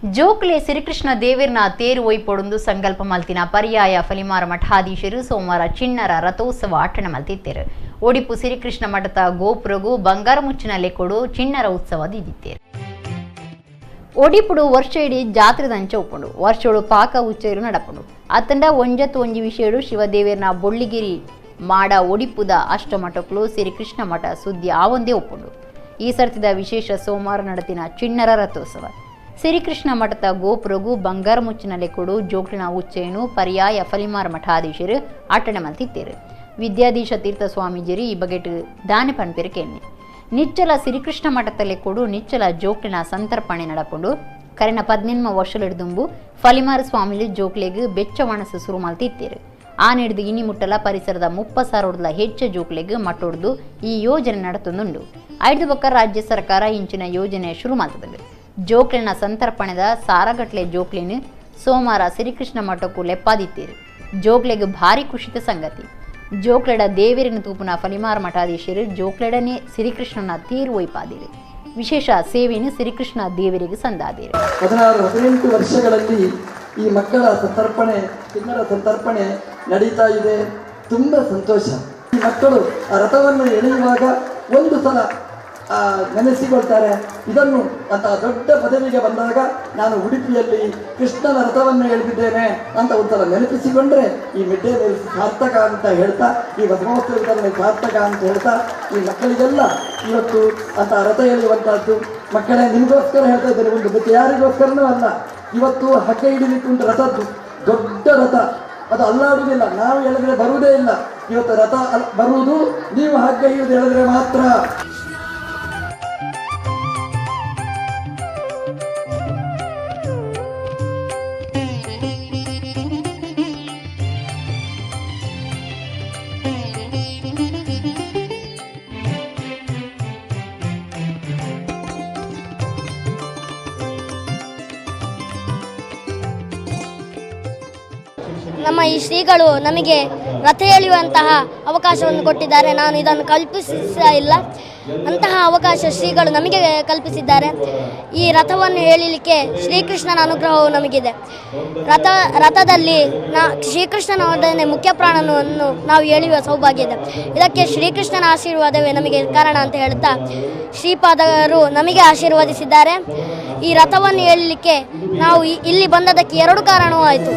ಜೋಕ್ಲೆ ಶ್ರೀಕೃಷ್ಣ ದೇವಿರ್ನ ತೇರು ಒಯ್ಪೊಡೊಂದು ಸಂಕಲ್ಪ ಮಲ್ತಿನ ಪರ್ಯಾಯ ಫಲಿಮಾರ ಮಠಾಧೀಶರು ಸೋಮವಾರ ಚಿಣ್ಣರ ರಥೋತ್ಸವ ಆಟಣ ಮಲ್ತಿದ್ದೇರು. ಒಡಿಪು ಶ್ರೀಕೃಷ್ಣ ಮಠದ ಗೋಪುರಗೂ ಬಂಗಾರ ಮುಚ್ಚಿನಲ್ಲಿ ಕೊಡು ಚಿಣ್ಣರ ಉತ್ಸವ ದಿದ್ದಿದ್ದೇರು. ಒಡಿಪುಡು ವರ್ಷ ಇಡೀ ಜಾತ್ರೆದಂಚ ಉಪ್ಪುಂಡು ವರ್ಷೋಡು ಪಾಕ ಉಚ್ಚೇರು ನಡಪುಂಡು ಅತ್ತಂಡ ಒಂಜತ್ತು ಒಂಜಿ ವಿಷಯಡು ಶಿವದೇವಿರ್ನ ಬೊಳ್ಳಿಗಿರಿ ಮಾಡ ಒಡಿಪುದ ಅಷ್ಟಮಠಕ್ಕಳು ಶ್ರೀಕೃಷ್ಣ ಮಠ ಸುದ್ದಿ ಆವೊಂದೇ ಒಪ್ಪುಂಡು. ಈ ಸರ್ತಿದ ವಿಶೇಷ ಸೋಮವಾರ ನಡೆದಿನ ಚಿಣ್ಣರ ರಥೋತ್ಸವ ಶ್ರೀಕೃಷ್ಣ ಮಠದ ಗೋಪುರಗೂ ಬಂಗಾರ ಮುಚ್ಚಿನಲ್ಲಿ ಕೊಡು ಜೋಕ್ಲಿನ ಉಚ್ಚೇನು ಪರ್ಯಾಯ ಫಲಿಮಾರ ಮಠಾಧೀಶರು ಆಟಣ ಮಲ್ತಿದ್ದೇರು. ವಿದ್ಯಾಧೀಶ ತೀರ್ಥ ಸ್ವಾಮೀಜಿರಿ ಈ ಬಗೆಟ್ ದಾನ ಪನ್ಪೇರು ಕೆನ್ನೆ ನಿಚ್ಚಲ ಶ್ರೀಕೃಷ್ಣ ಮಠದಲ್ಲಿ ಕೊಡು ನಿಚ್ಚಲ ಜೋಕ್ಲಿನ ಸಂತರ್ಪಣೆ ನಡಪುಂಡು ಕರೆನ 18 ವರ್ಷಲಿಡ್ದುಂಬು ಫಲಿಮಾರ ಸ್ವಾಮಿಲಿ ಜೋಕ್ಲೆಗ್ ಬೆಚ್ಚ ವಣಸು ಶುರು ಮಲ್ತಿದ್ದೇರು. ಆ ನಡೆದು ಇನಿ ಮುಟ್ಟಲ ಪರಿಸರದ 30,000 ಹೆಚ್ಚು ಜೋಕ್ಲೆಗ್ ಮಟ್ಟೊಡ್ದು ಈ ಯೋಜನೆ ನಡೆತೊಂದುಂಡು. ಐದು ಬಕ್ಕ ರಾಜ್ಯ ಸರ್ಕಾರ ಇಂಚಿನ ಯೋಜನೆ ಶುರು ಮಾಡ್ತದೆ. ಜೋಕ್ಲಿನ ಸಂತರ್ಪಣೆದ ಸಾರಗಟ್ಲೆ ಜೋಕ್ಲಿನ ಸೋಮವಾರ ಶ್ರೀಕೃಷ್ಣ ಮಠಕ್ಕೂ ಲೆಪ್ಪಾದಿತ್ತೇರು. ಜೋಕ್ಲೆಗ್ ಭಾರಿ ಖುಷಿತ ಸಂಗತಿ. ಜೋಕ್ಲೆಡ ದೇವಿರಿನ ತೂಪುನ ಫಲಿಮಾರ ಮಠಾಧೀಶರು ಜೋಕ್ಲೆಡನೆ ಶ್ರೀಕೃಷ್ಣನ ತೀರು ಒಯ್ಪಾದಿರು. ವಿಶೇಷ ಸೇವೆಯನ್ನು ಶ್ರೀಕೃಷ್ಣ ದೇವರಿಗೆ ಸಂದಾದಿರು. 16-18 ವರ್ಷಗಳಲ್ಲಿ ಈ ಮಕ್ಕಳ ಸಂತರ್ಪಣೆ ಚಿಣ್ಣರ ಸಂತರ್ಪಣೆ ನಡೀತಾ ಇದೆ. ತುಂಬ ಸಂತೋಷ. ಈ ಮಕ್ಕಳು ಆ ರಥವನ್ನು ಎಳೆಯುವಾಗ ಒಂದು ಸಲ ನೆನೆಸಿಕೊಳ್ತಾರೆ. ಇದನ್ನು ಅಂತ ದೊಡ್ಡ ಪದವಿಗೆ ಬಂದಾಗ ನಾನು ಉಡುಪಿಯಲ್ಲಿ ಕೃಷ್ಣನ ರಥವನ್ನು ಎಳೆದಿದ್ದೇನೆ ಅಂತ ಒಂದ್ಸಲ ನೆನಪಿಸಿಕೊಂಡ್ರೆ ಈ ಮಿಡ್ ಡೇ ಮೀಲ್ ಸಾರ್ಥಕ ಅಂತ ಹೇಳ್ತಾ, ಈ ಮಹೋತ್ಸವ ವಿತರಣೆ ಸಾರ್ಥಕ ಅಂತ ಹೇಳ್ತಾ ಈ ಮಕ್ಕಳಿಗೆಲ್ಲ ಇವತ್ತು ಅಂತ ರಥ ಎಳೆಯುವಂತಹದ್ದು ಮಕ್ಕಳೇ ನಿಮಗೋಸ್ಕರ ಹೇಳ್ತಾ ಇದ್ದಾರೆ. ಒಂದು ಮತ್ತೆ ಯಾರಿಗೋಸ್ಕರನೂ ಅಲ್ಲ. ಇವತ್ತು ಹಗ್ಗ ಹಿಡಿಲಿಕ್ಕುಂಟು ರಥದ್ದು ದೊಡ್ಡ ರಥ, ಅದು ಅಲ್ಲಾಡುವುದಿಲ್ಲ. ನಾವು ಎಳೆದ್ರೆ ಬರುವುದೇ ಇಲ್ಲ. ಇವತ್ತು ರಥ ಬರುವುದು ನೀವು ಹಗ್ಗ ಹಿಡಿದು ಎಳೆದ್ರೆ ಮಾತ್ರ. ನಮ್ಮ ಈ ಶ್ರೀಗಳು ನಮಗೆ ರಥ ಎಳೆಯುವಂತಹ ಅವಕಾಶವನ್ನು ಕೊಟ್ಟಿದ್ದಾರೆ. ನಾನು ಇದನ್ನು ಕಲ್ಪಿಸಿಲ್ಲ, ಅಂತಹ ಅವಕಾಶ ಶ್ರೀಗಳು ನಮಗೆ ಕಲ್ಪಿಸಿದ್ದಾರೆ. ಈ ರಥವನ್ನು ಎಳೆಯಲಿಕ್ಕೆ ಶ್ರೀಕೃಷ್ಣನ ಅನುಗ್ರಹವು ನಮಗಿದೆ. ರಥದಲ್ಲಿ ಶ್ರೀಕೃಷ್ಣನ ಮುಖ್ಯ ಪ್ರಾಣವನ್ನು ನಾವು ಎಳೆಯುವ ಸೌಭಾಗ್ಯ ಇದೆ. ಇದಕ್ಕೆ ಶ್ರೀಕೃಷ್ಣನ ಆಶೀರ್ವಾದವೇ ನಮಗೆ ಕಾರಣ ಅಂತ ಹೇಳುತ್ತಾ ಶ್ರೀಪಾದರು ನಮಗೆ ಆಶೀರ್ವದಿಸಿದ್ದಾರೆ. ಈ ರಥವನ್ನು ಎಳೆಯಲಿಕ್ಕೆ ನಾವು ಇಲ್ಲಿ ಬಂದದಕ್ಕೆ 2 ಕಾರಣವೂ ಆಯಿತು.